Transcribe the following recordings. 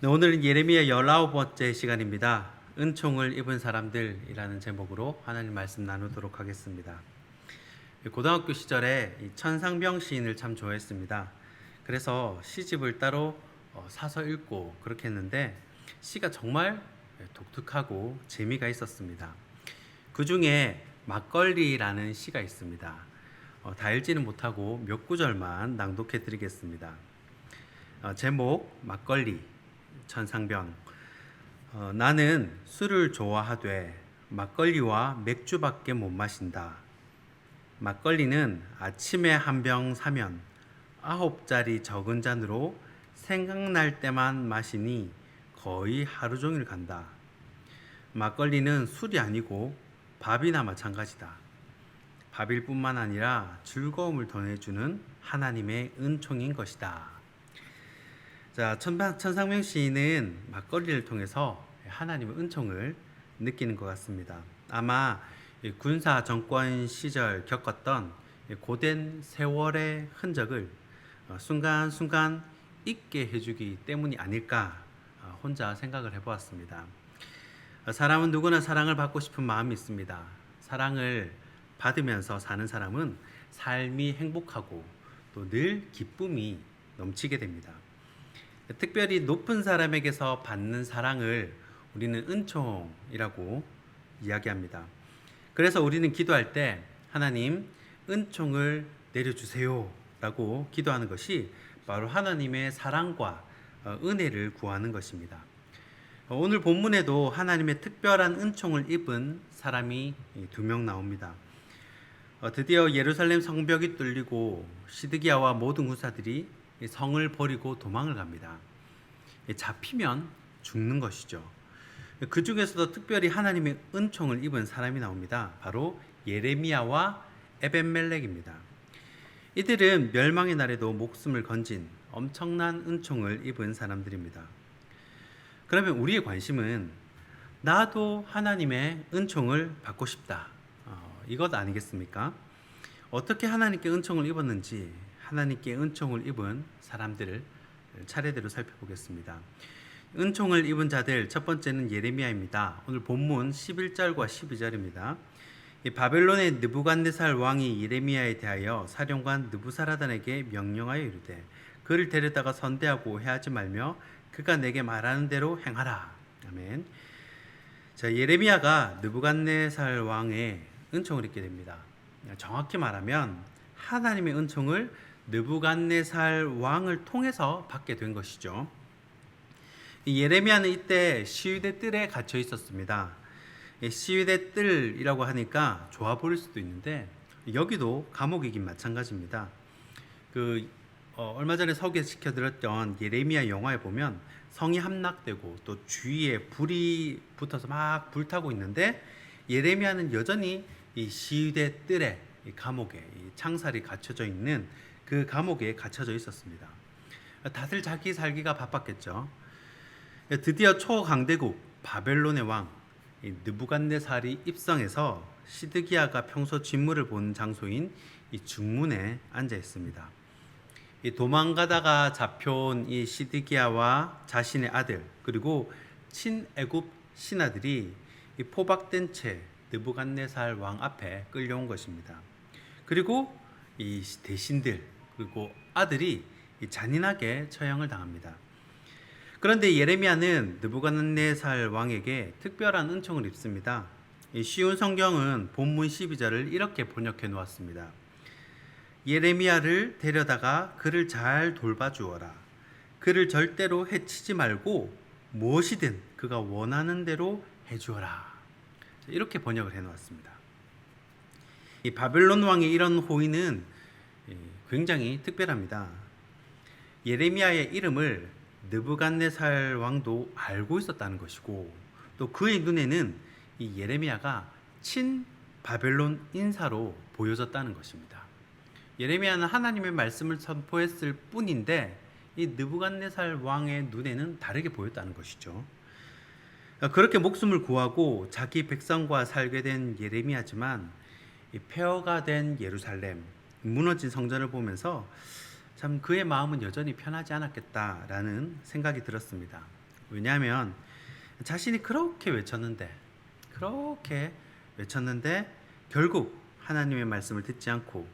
네, 오늘은 예레미야 19번째 시간입니다. 은총을 입은 사람들이라는 제목으로 하나님 말씀 나누도록 하겠습니다. 고등학교 시절에 이 천상병 시인을 참 좋아했습니다. 그래서 시집을 따로 사서 읽고 그렇게 했는데 시가 정말 독특하고 재미가 있었습니다. 그 중에 막걸리라는 시가 있습니다. 다 읽지는 못하고 몇 구절만 낭독해 드리겠습니다. 제목 막걸리 천상병. 나는 술을 좋아하되 막걸리와 맥주밖에 못 마신다. 막걸리는 아침에 한 병 사면 9짜리 적은 잔으로 생각날 때만 마시니 거의 하루 종일 간다. 막걸리는 술이 아니고 밥이나 마찬가지다. 밥일 뿐만 아니라 즐거움을 더해주는 하나님의 은총인 것이다. 자, 천상명 시인은 막걸리를 통해서 하나님의 은총을 느끼는 것 같습니다. 아마 군사 정권 시절 겪었던 고된 세월의 흔적을 순간순간 잊게 해주기 때문이 아닐까 혼자 생각을 해보았습니다. 사람은 누구나 사랑을 받고 싶은 마음이 있습니다. 사랑을 받으면서 사는 사람은 삶이 행복하고 또 늘 기쁨이 넘치게 됩니다. 특별히 높은 사람에게서 받는 사랑을 우리는 은총이라고 이야기합니다. 그래서 우리는 기도할 때 하나님 은총을 내려주세요 라고 기도하는 것이 바로 하나님의 사랑과 은혜를 구하는 것입니다. 오늘 본문에도 하나님의 특별한 은총을 입은 사람이 2명 나옵니다. 드디어 예루살렘 성벽이 뚫리고 시드기야와 모든 군사들이 성을 버리고 도망을 갑니다. 잡히면 죽는 것이죠. 그 중에서도 특별히 하나님의 은총을 입은 사람이 나옵니다. 바로 예레미야와 에벤멜렉입니다. 이들은 멸망의 날에도 목숨을 건진 엄청난 은총을 입은 사람들입니다. 그러면 우리의 관심은 나도 하나님의 은총을 받고 싶다. 이것 아니겠습니까? 어떻게 하나님께 은총을 입었는지 하나님께 은총을 입은 사람들을 차례대로 살펴보겠습니다. 은총을 입은 자들 첫 번째는 예레미야입니다. 오늘 본문 11절과 12절입니다. 바벨론의 느부갓네살 왕이 예레미야에 대하여 사령관 느부사라단에게 명령하여 이르되 그를 데려다가 선대하고 해하지 말며 그가 내게 말하는 대로 행하라. 아멘. 자, 예레미야가 느부갓네살 왕의 은총을 입게 됩니다. 정확히 말하면 하나님의 은총을 느부갓네살 왕을 통해서 받게 된 것이죠. 예레미야는 이때 시위대 뜰에 갇혀 있었습니다. 시위대 뜰이라고 하니까 좋아 보일 수도 있는데 여기도 감옥이긴 마찬가지입니다. 얼마 전에 소개시켜드렸던 예레미야 영화에 보면 성이 함락되고 또 주위에 불이 붙어서 막 불타고 있는데 예레미야는 여전히 이 시위대 뜰에 이 감옥에 이 창살이 갇혀져 있는 그 감옥에 갇혀져 있었습니다. 다들 자기 살기가 바빴겠죠. 드디어 초강대국 바벨론의 왕 느부갓네살이 입성해서 시드기야가 평소 진물을 본 장소인 이 중문에 앉아 있습니다. 이 도망가다가 잡혀온 이 시드기야와 자신의 아들 그리고 친애굽 신하들이 이 포박된 채 느부갓네살 왕 앞에 끌려온 것입니다. 그리고 이 대신들 그리고 아들이 잔인하게 처형을 당합니다. 그런데 예레미야는 느부갓네살 왕에게 특별한 은총을 입습니다. 쉬운 성경은 본문 12절을 이렇게 번역해 놓았습니다. 예레미야를 데려다가 그를 잘 돌봐주어라. 그를 절대로 해치지 말고 무엇이든 그가 원하는 대로 해주어라. 이렇게 번역을 해 놓았습니다. 이 바벨론 왕의 이런 호의는 굉장히 특별합니다. 예레미야의 이름을 느부갓네살 왕도 알고 있었다는 것이고 또 그의 눈에는 이 예레미야가 친 바벨론 인사로 보여졌다는 것입니다. 예레미야는 하나님의 말씀을 선포했을 뿐인데 이 느부갓네살 왕의 눈에는 다르게 보였다는 것이죠. 그렇게 목숨을 구하고 자기 백성과 살게 된 예레미야지만 이 폐허가 된 예루살렘, 무너진 성전을 보면서 참 그의 마음은 여전히 편하지 않았겠다라는 생각이 들었습니다. 왜냐하면 자신이 그렇게 외쳤는데 결국 하나님의 말씀을 듣지 않고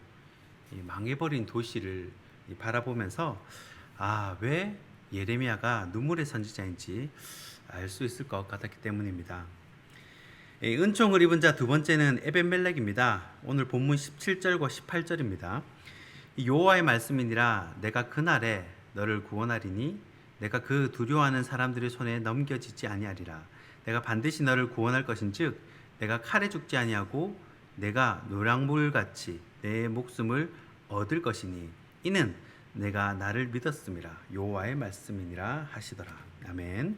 망해버린 도시를 바라보면서 왜 예레미야가 눈물의 선지자인지 알 수 있을 것 같았기 때문입니다. 은총을 입은 자 두 번째는 에벤멜렉입니다. 오늘 본문 17절과 18절입니다. 여호와의 말씀이니라 내가 그날에 너를 구원하리니 내가 그 두려워하는 사람들의 손에 넘겨지지 아니하리라. 내가 반드시 너를 구원할 것인즉 내가 칼에 죽지 아니하고 내가 노량물같이 내 목숨을 얻을 것이니 이는 내가 나를 믿었음이라. 여호와의 말씀이니라 하시더라. 아멘.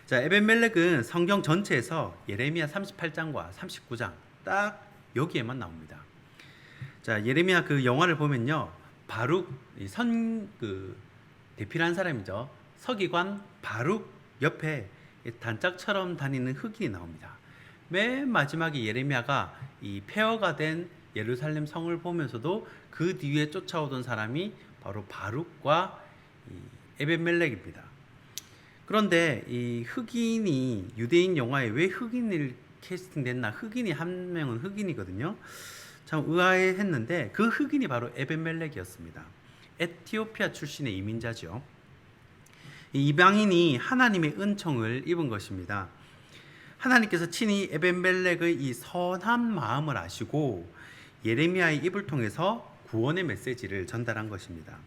자, 에벤멜렉은 성경 전체에서 예레미야 38장과 39장 딱 여기에만 나옵니다. 자, 예레미야 그 영화를 보면요, 바룩 대필한 사람이죠. 서기관 바룩 옆에 단짝처럼 다니는 흑인이 나옵니다. 맨 마지막에 예레미야가 이 폐허가 된 예루살렘 성을 보면서도 그 뒤에 쫓아오던 사람이 바로 바룩과 에벤멜렉입니다. 그런데 이 흑인이 유대인 영화에 왜 흑인을 캐스팅됐나? 흑인이 한 명은 흑인이거든요. 참 의아해했는데 그 흑인이 바로 에벤멜렉이었습니다. 에티오피아 출신의 이민자죠. 이 이방인이 하나님의 은총을 입은 것입니다. 하나님께서 친히 에벤멜렉의 이 선한 마음을 아시고 예레미야의 입을 통해서 구원의 메시지를 전달한 것입니다.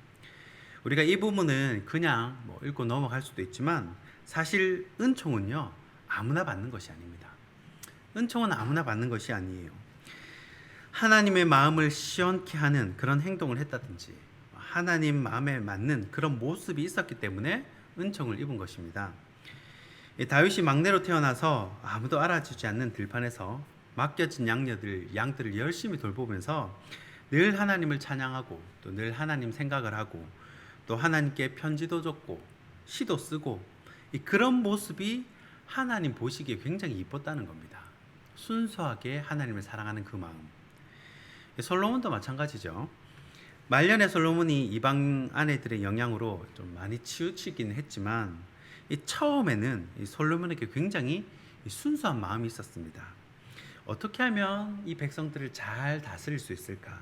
우리가 이 부분은 그냥 읽고 넘어갈 수도 있지만 사실 은총은요, 아무나 받는 것이 아닙니다. 은총은 아무나 받는 것이 아니에요. 하나님의 마음을 시원케 하는 그런 행동을 했다든지 하나님 마음에 맞는 그런 모습이 있었기 때문에 은총을 입은 것입니다. 다윗이 막내로 태어나서 아무도 알아주지 않는 들판에서 맡겨진 양들을 열심히 돌보면서 늘 하나님을 찬양하고 또 늘 하나님 생각을 하고 또 하나님께 편지도 적고 시도 쓰고 그런 모습이 하나님 보시기에 굉장히 이뻤다는 겁니다. 순수하게 하나님을 사랑하는 그 마음. 솔로몬도 마찬가지죠. 말년의 솔로몬이 이방 아내들의 영향으로 좀 많이 치우치긴 했지만 처음에는 솔로몬에게 굉장히 순수한 마음이 있었습니다. 어떻게 하면 이 백성들을 잘 다스릴 수 있을까?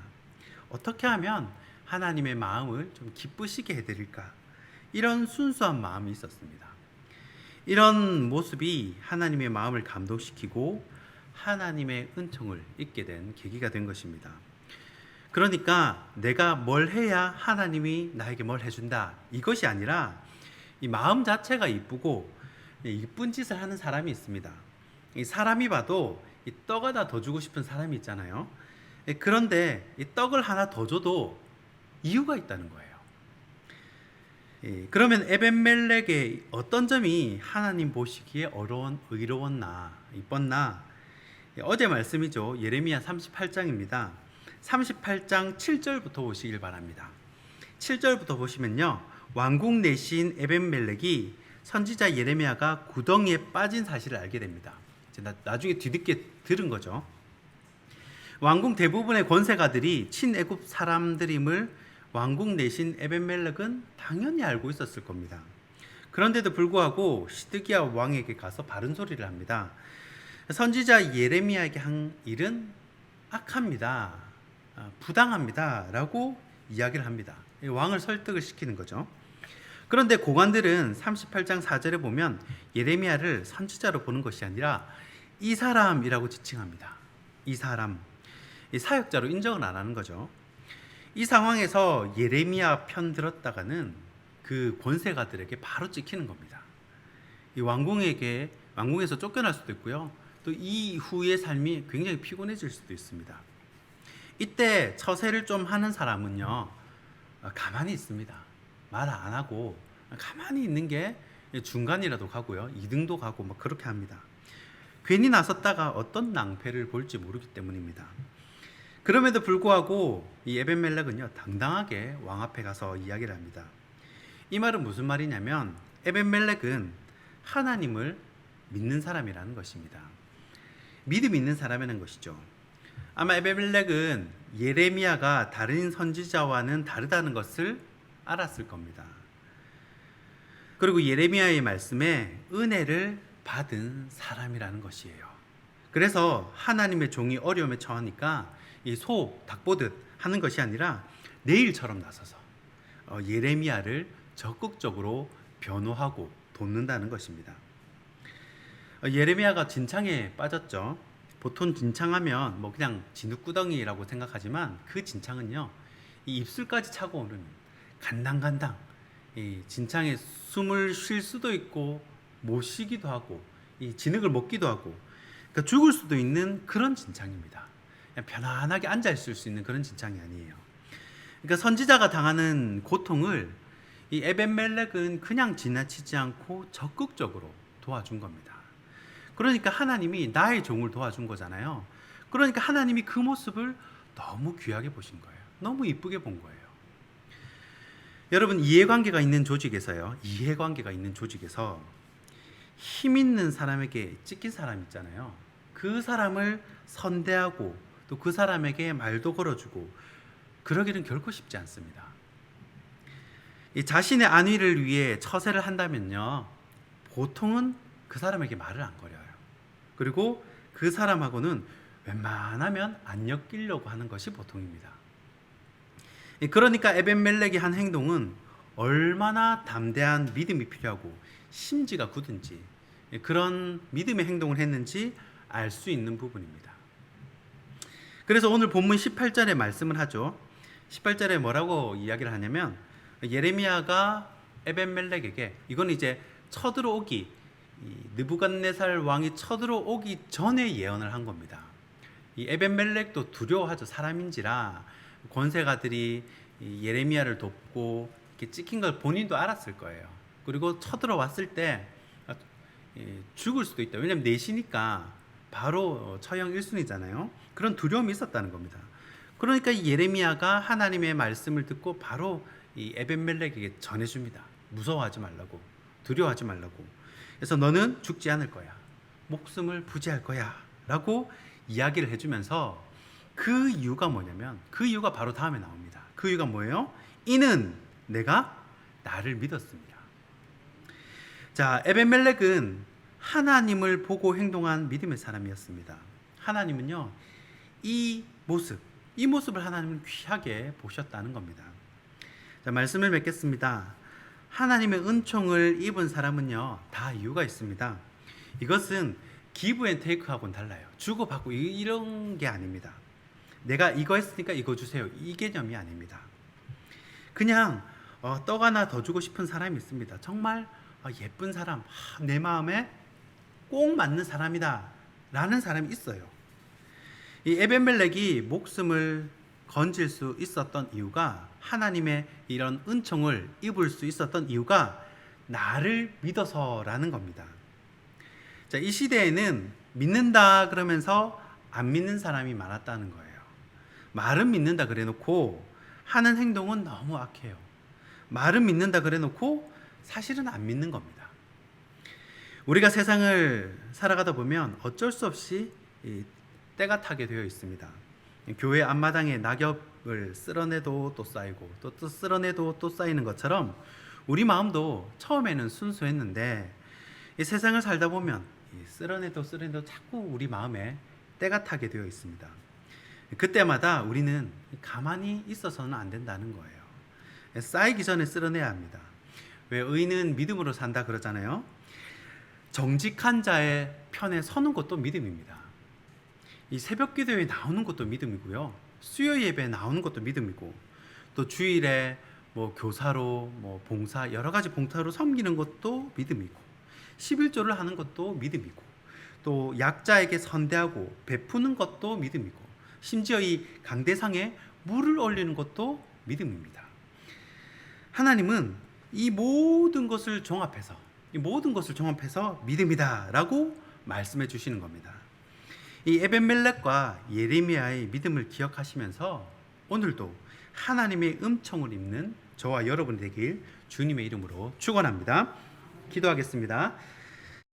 어떻게 하면 하나님의 마음을 좀 기쁘시게 해드릴까? 이런 순수한 마음이 있었습니다. 이런 모습이 하나님의 마음을 감동시키고 하나님의 은총을 입게 된 계기가 된 것입니다. 그러니까 내가 뭘 해야 하나님이 나에게 뭘 해준다, 이것이 아니라 이 마음 자체가 이쁘고 이쁜 짓을 하는 사람이 있습니다. 이 사람이 봐도 이 떡 하나 더 주고 싶은 사람이 있잖아요. 그런데 이 떡을 하나 더 줘도 이유가 있다는 거예요. 그러면 에벤멜렉의 어떤 점이 하나님 보시기에 의로웠나, 이뻤나? 어제 말씀이죠. 예레미야 38장입니다. 38장 7절부터 보시길 바랍니다. 7절부터 보시면요, 왕국 내신 에벤멜렉이 선지자 예레미야가 구덩이에 빠진 사실을 알게 됩니다. 나중에 뒤늦게 들은 거죠. 왕국 대부분의 권세가들이 친애굽 사람들임을 왕국 내신 에벤멜렉은 당연히 알고 있었을 겁니다. 그런데도 불구하고 시드기야 왕에게 가서 바른 소리를 합니다. 선지자 예레미야에게 한 일은 악합니다, 부당합니다 라고 이야기를 합니다. 왕을 설득을 시키는 거죠. 그런데 고관들은 38장 4절에 보면 예레미야를 선지자로 보는 것이 아니라 이 사람이라고 지칭합니다. 이 사람, 이 사역자로 인정을 안 하는 거죠. 이 상황에서 예레미야 편 들었다가는 그 권세가들에게 바로 찍히는 겁니다. 이 왕궁에서 쫓겨날 수도 있고요. 또 이후의 삶이 굉장히 피곤해질 수도 있습니다. 이때 처세를 좀 하는 사람은요, 가만히 있습니다. 말 안 하고 가만히 있는 게 중간이라도 가고요, 2등도 가고 그렇게 합니다. 괜히 나섰다가 어떤 낭패를 볼지 모르기 때문입니다. 그럼에도 불구하고 이 에벤멜렉은요, 당당하게 왕 앞에 가서 이야기를 합니다. 이 말은 무슨 말이냐면 에벤멜렉은 하나님을 믿는 사람이라는 것입니다. 믿음 있는 사람이라는 것이죠. 아마 에벤멜렉은 예레미야가 다른 선지자와는 다르다는 것을 알았을 겁니다. 그리고 예레미야의 말씀에 은혜를 받은 사람이라는 것이에요. 그래서 하나님의 종이 어려움에 처하니까 이 소, 닭 보듯 하는 것이 아니라 내일처럼 나서서 예레미야를 적극적으로 변호하고 돕는다는 것입니다. 예레미야가 진창에 빠졌죠. 보통 진창하면 뭐 그냥 진흙구덩이라고 생각하지만 그 진창은요, 이 입술까지 차고 오르는 간당간당, 이 진창에 숨을 쉴 수도 있고 못 쉬기도 하고 이 진흙을 먹기도 하고, 그러니까 죽을 수도 있는 그런 진창입니다. 그냥 편안하게 앉아 있을 수 있는 그런 진창이 아니에요. 그러니까 선지자가 당하는 고통을 이 에벤멜렉은 그냥 지나치지 않고 적극적으로 도와준 겁니다. 그러니까 하나님이 나의 종을 도와준 거잖아요. 그러니까 하나님이 그 모습을 너무 귀하게 보신 거예요. 너무 이쁘게 본 거예요. 여러분, 이해관계가 있는 조직에서 힘 있는 사람에게 찍힌 사람 있잖아요. 그 사람을 선대하고 또 그 사람에게 말도 걸어주고 그러기는 결코 쉽지 않습니다. 이 자신의 안위를 위해 처세를 한다면요, 보통은 그 사람에게 말을 안 걸어요. 그리고 그 사람하고는 웬만하면 안 엮이려고 하는 것이 보통입니다. 그러니까 에벤멜렉이 한 행동은 얼마나 담대한 믿음이 필요하고 심지가 굳은지, 그런 믿음의 행동을 했는지 알 수 있는 부분입니다. 그래서 오늘 본문 18절에 말씀을 하죠. 18절에 뭐라고 이야기를 하냐면, 예레미야가 에벤멜렉에게, 이건 이제 쳐들어오기, 느부갓네살 왕이 쳐들어오기 전에 예언을 한 겁니다. 이 에벤멜렉도 두려워하죠. 사람인지라 권세가들이 예레미야를 돕고 이렇게 찍힌 걸 본인도 알았을 거예요. 그리고 쳐들어왔을 때 죽을 수도 있다. 왜냐하면 내시니까 바로 처형 1순위잖아요. 그런 두려움이 있었다는 겁니다. 그러니까 예레미야가 하나님의 말씀을 듣고 바로 이 에벤멜렉에게 전해줍니다. 무서워하지 말라고, 두려워하지 말라고. 그래서 너는 죽지 않을 거야, 목숨을 부지할 거야 라고 이야기를 해주면서, 그 이유가 뭐냐면, 그 이유가 바로 다음에 나옵니다. 그 이유가 뭐예요? 이는 내가 나를 믿었습니다. 자, 에벤멜렉은 하나님을 보고 행동한 믿음의 사람이었습니다. 하나님은요, 이 모습을 하나님은 귀하게 보셨다는 겁니다. 자, 말씀을 맺겠습니다. 하나님의 은총을 입은 사람은요, 다 이유가 있습니다. 이것은 기브 앤 테이크하고는 달라요. 주고받고 이런 게 아닙니다. 내가 이거 했으니까 이거 주세요, 이 개념이 아닙니다. 그냥 떡 하나 더 주고 싶은 사람이 있습니다. 정말 예쁜 사람, 내 마음에 꼭 맞는 사람이다 라는 사람이 있어요. 이 에벤멜렉이 목숨을 건질 수 있었던 이유가, 하나님의 이런 은총을 입을 수 있었던 이유가 나를 믿어서라는 겁니다. 자, 이 시대에는 믿는다 그러면서 안 믿는 사람이 많았다는 거예요. 말은 믿는다 그래놓고 하는 행동은 너무 악해요. 말은 믿는다 그래놓고 사실은 안 믿는 겁니다. 우리가 세상을 살아가다 보면 어쩔 수 없이 때가 타게 되어 있습니다. 교회 앞마당에 낙엽을 쓸어내도 또 쌓이고 또 쓸어내도 또 쌓이는 것처럼 우리 마음도 처음에는 순수했는데, 이 세상을 살다 보면 쓸어내도 자꾸 우리 마음에 때가 타게 되어 있습니다. 그때마다 우리는 가만히 있어서는 안 된다는 거예요. 쌓이기 전에 쓸어내야 합니다. 왜 의인은 믿음으로 산다 그러잖아요. 정직한 자의 편에 서는 것도 믿음입니다. 이 새벽 기도에 나오는 것도 믿음이고요, 수요 예배에 나오는 것도 믿음이고, 또 주일에 뭐 교사로 뭐 봉사, 여러 가지 봉사로 섬기는 것도 믿음이고, 11조를 하는 것도 믿음이고, 또 약자에게 선대하고 베푸는 것도 믿음이고, 심지어 이 강대상에 물을 올리는 것도 믿음입니다. 하나님은 이 모든 것을 종합해서 믿음이다라고 말씀해 주시는 겁니다. 이 에벤멜렉과 예레미야의 믿음을 기억하시면서 오늘도 하나님의 은총을 입는 저와 여러분이 되길 주님의 이름으로 축원합니다. 기도하겠습니다.